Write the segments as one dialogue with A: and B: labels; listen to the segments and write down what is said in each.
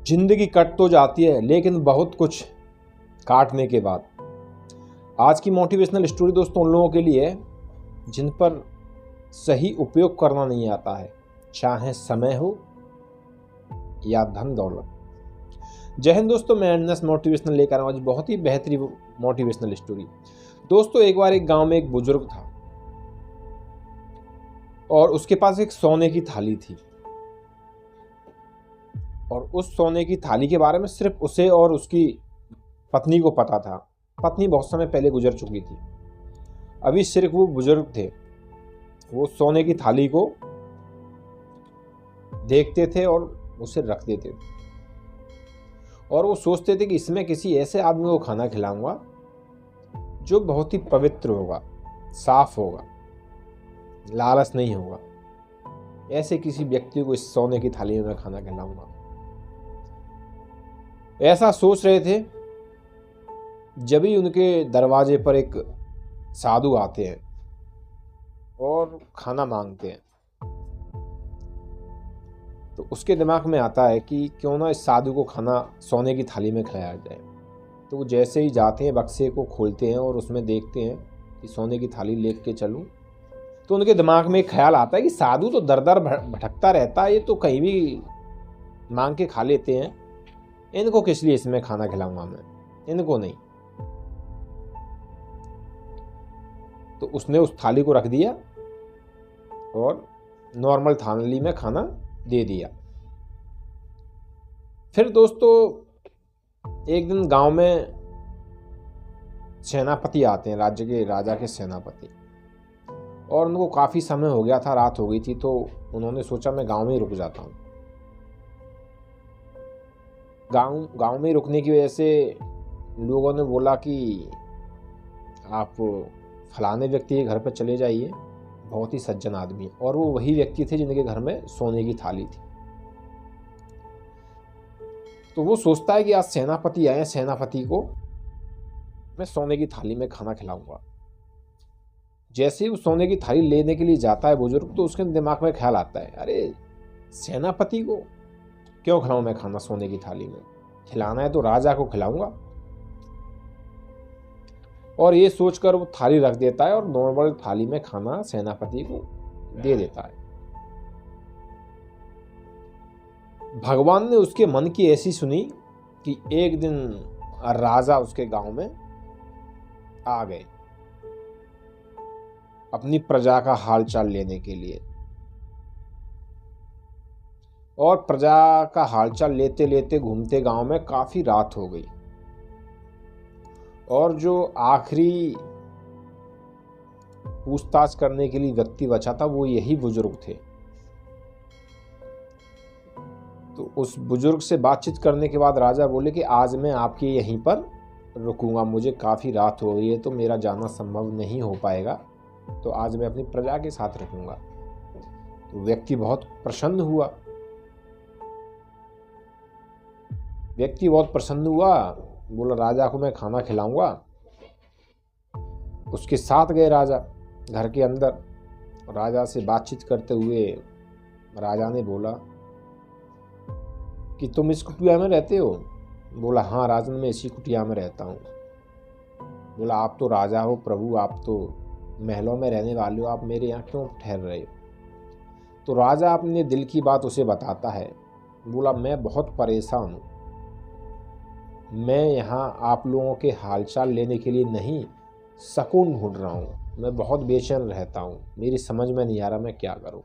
A: जिंदगी कट तो जाती है लेकिन बहुत कुछ काटने के बाद। आज की मोटिवेशनल स्टोरी दोस्तों उन लोगों के लिए है जिन पर सही उपयोग करना नहीं आता है, चाहे समय हो या धन दौलत। जय हिंद दोस्तों, मैं एनएस मोटिवेशनल लेकर आऊँ आज बहुत ही बेहतरीन मोटिवेशनल स्टोरी। दोस्तों एक बार एक गांव में एक बुजुर्ग था और उसके पास एक सोने की थाली थी और उस सोने की थाली के बारे में सिर्फ उसे और उसकी पत्नी को पता था। पत्नी बहुत समय पहले गुजर चुकी थी, अभी सिर्फ वो बुजुर्ग थे। वो सोने की थाली को देखते थे और उसे रख देते थे और वो सोचते थे कि इसमें किसी ऐसे आदमी को खाना खिलाऊंगा जो बहुत ही पवित्र होगा, साफ होगा, लालच नहीं होगा। ऐसे किसी व्यक्ति को इस सोने की थाली में खाना खिलाऊंगा। ऐसा सोच रहे थे, जब ही उनके दरवाजे पर एक साधु आते हैं और खाना मांगते हैं तो उसके दिमाग में आता है कि क्यों ना इस साधु को खाना सोने की थाली में खिलाया जाए। तो वो जैसे ही जाते हैं बक्से को खोलते हैं और उसमें देखते हैं कि सोने की थाली लेके चलूं, तो उनके दिमाग में एक ख्याल आता है कि साधु तो दर दर भटकता रहता है, ये तो कहीं भी मांग के खा लेते हैं, इनको किस लिए इसमें खाना खिलाऊंगा मैं, इनको नहीं। तो उसने उस थाली को रख दिया और नॉर्मल थाली में खाना दे दिया। फिर दोस्तों एक दिन गांव में सेनापति आते हैं, राज्य के राजा के सेनापति, और उनको काफ़ी समय हो गया था, रात हो गई थी, तो उन्होंने सोचा मैं गांव में ही रुक जाता हूँ। गांव में रुकने की वजह से लोगों ने बोला कि आप फलाने व्यक्ति के घर पर चले जाइए, बहुत ही सज्जन आदमी। और वो वही व्यक्ति थे जिनके घर में सोने की थाली थी। तो वो सोचता है कि आज सेनापति आए, सेनापति को मैं सोने की थाली में खाना खिलाऊंगा। जैसे ही वो सोने की थाली लेने के लिए जाता है बुजुर्ग, तो उसके दिमाग में ख्याल आता है, अरे सेनापति को क्यों खिलाऊं मैं खाना सोने की थाली में, खिलाना है तो राजा को खिलाऊंगा। और ये सोचकर वो थाली रख देता है और नॉर्मल थाली में खाना सेनापति को दे देता है। भगवान ने उसके मन की ऐसी सुनी कि एक दिन राजा उसके गांव में आ गए अपनी प्रजा का हालचाल लेने के लिए। और प्रजा का हालचाल लेते लेते घूमते गांव में काफी रात हो गई और जो आखिरी पूछताछ करने के लिए व्यक्ति बचा था वो यही बुजुर्ग थे। तो उस बुजुर्ग से बातचीत करने के बाद राजा बोले कि आज मैं आपके यहीं पर रुकूंगा, मुझे काफ़ी रात हो गई है तो मेरा जाना संभव नहीं हो पाएगा, तो आज मैं अपनी प्रजा के साथ रुकूंगा। तो व्यक्ति बहुत प्रसन्न हुआ, बोला राजा को मैं खाना खिलाऊंगा। उसके साथ गए राजा घर के अंदर। राजा से बातचीत करते हुए राजा ने बोला कि तुम इस कुटिया में रहते हो? बोला हाँ राजन, मैं इसी कुटिया में रहता हूँ। बोला आप तो राजा हो प्रभु, आप तो महलों में रहने वाले हो, आप मेरे यहाँ क्यों ठहर रहे हो? तो राजा अपने दिल की बात उसे बताता है। बोला मैं बहुत परेशान हूँ, मैं यहाँ आप लोगों के हालचाल लेने के लिए नहीं, सुकून ढूंढ रहा हूँ, मैं बहुत बेचैन रहता हूँ, मेरी समझ में नहीं आ रहा मैं क्या करूँ।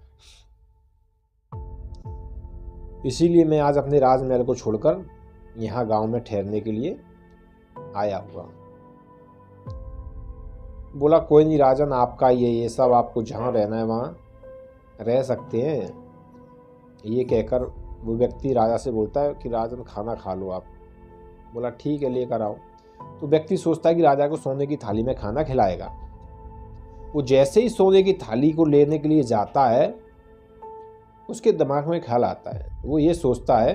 A: इसीलिए मैं आज अपने राजमहल को छोड़कर यहाँ गांव में ठहरने के लिए आया हुआ। बोला कोई नहीं राजन, आपका ये सब, आपको जहाँ रहना है वहाँ रह सकते हैं। ये कहकर वो व्यक्ति राजा से बोलता है कि राजन खाना खा लो आप। बोला ठीक है लेकर आओ। तो व्यक्ति सोचता है कि राजा को सोने की थाली में खाना खिलाएगा। वो जैसे ही सोने की थाली को लेने के लिए जाता है उसके दिमाग में ख्याल आता है, वो ये सोचता है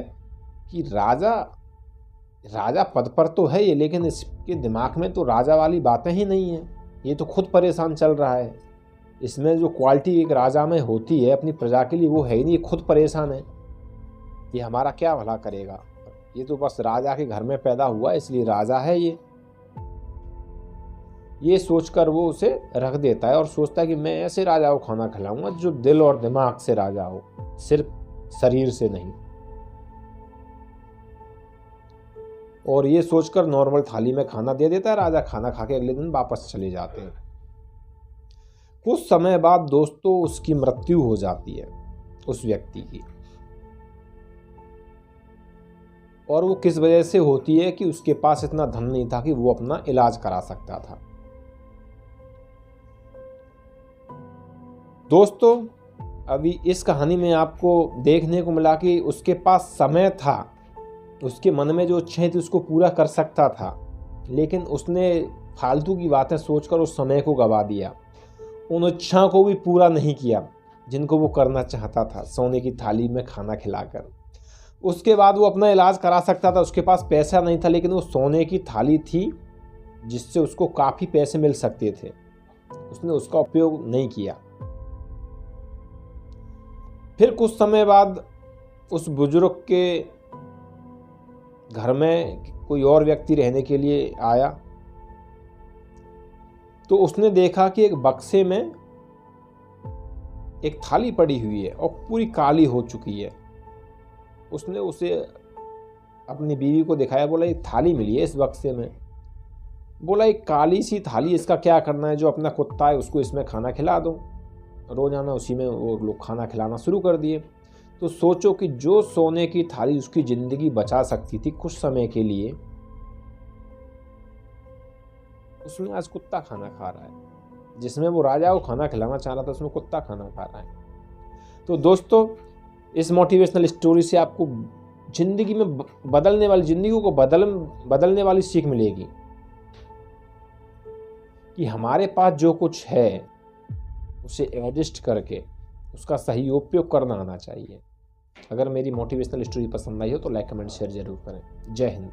A: कि राजा पद पर तो है ये, लेकिन इसके दिमाग में तो राजा वाली बातें ही नहीं है, ये तो खुद परेशान चल रहा है। इसमें जो क्वालिटी एक राजा में होती है अपनी प्रजा के लिए वो है ही नहीं, खुद परेशान है, ये हमारा क्या भला करेगा। ये तो बस राजा के घर में पैदा हुआ इसलिए राजा है ये सोचकर वो उसे रख देता है और सोचता है कि मैं ऐसे राजा को खाना खिलाऊंगा जो दिल और दिमाग से राजा हो, सिर्फ शरीर से नहीं। और ये सोचकर नॉर्मल थाली में खाना दे देता है। राजा खाना खा के अगले दिन वापस चले जाते हैं। कुछ समय बाद दोस्तों उसकी मृत्यु हो जाती है, उस व्यक्ति की। और वो किस वजह से होती है कि उसके पास इतना धन नहीं था कि वो अपना इलाज करा सकता था। दोस्तों अभी इस कहानी में आपको देखने को मिला कि उसके पास समय था, उसके मन में जो इच्छाएं थी उसको पूरा कर सकता था, लेकिन उसने फालतू की बातें सोचकर उस समय को गवा दिया। उन इच्छाओं को भी पूरा नहीं किया जिनको वो करना चाहता था, सोने की थाली में खाना खिलाकर। उसके बाद वो अपना इलाज करा सकता था, उसके पास पैसा नहीं था, लेकिन वो सोने की थाली थी जिससे उसको काफ़ी पैसे मिल सकते थे। उसने उसका उपयोग नहीं किया। फिर कुछ समय बाद उस बुजुर्ग के घर में कोई और व्यक्ति रहने के लिए आया, तो उसने देखा कि एक बक्से में एक थाली पड़ी हुई है और पूरी काली हो चुकी है। उसने उसे अपनी बीवी को दिखाया, बोला ये थाली मिली है इस बक्से में। बोला एक काली सी थाली, इसका क्या करना है, जो अपना कुत्ता है उसको इसमें खाना खिला दो। रोजाना उसी में वो लोग खाना खिलाना शुरू कर दिए। तो सोचो कि जो सोने की थाली उसकी ज़िंदगी बचा सकती थी कुछ समय के लिए, उसमें आज कुत्ता खाना खा रहा है। जिसमें वो राजा को खाना खिलाना चाह रहा था उसमें कुत्ता खाना खा रहा है। तो दोस्तों इस मोटिवेशनल स्टोरी से आपको ज़िंदगी में बदलने वाली, ज़िंदगी को बदलने वाली सीख मिलेगी कि हमारे पास जो कुछ है उसे एडजस्ट करके उसका सही उपयोग करना आना चाहिए। अगर मेरी मोटिवेशनल स्टोरी पसंद आई हो तो लाइक कमेंट शेयर जरूर करें। जय हिंद।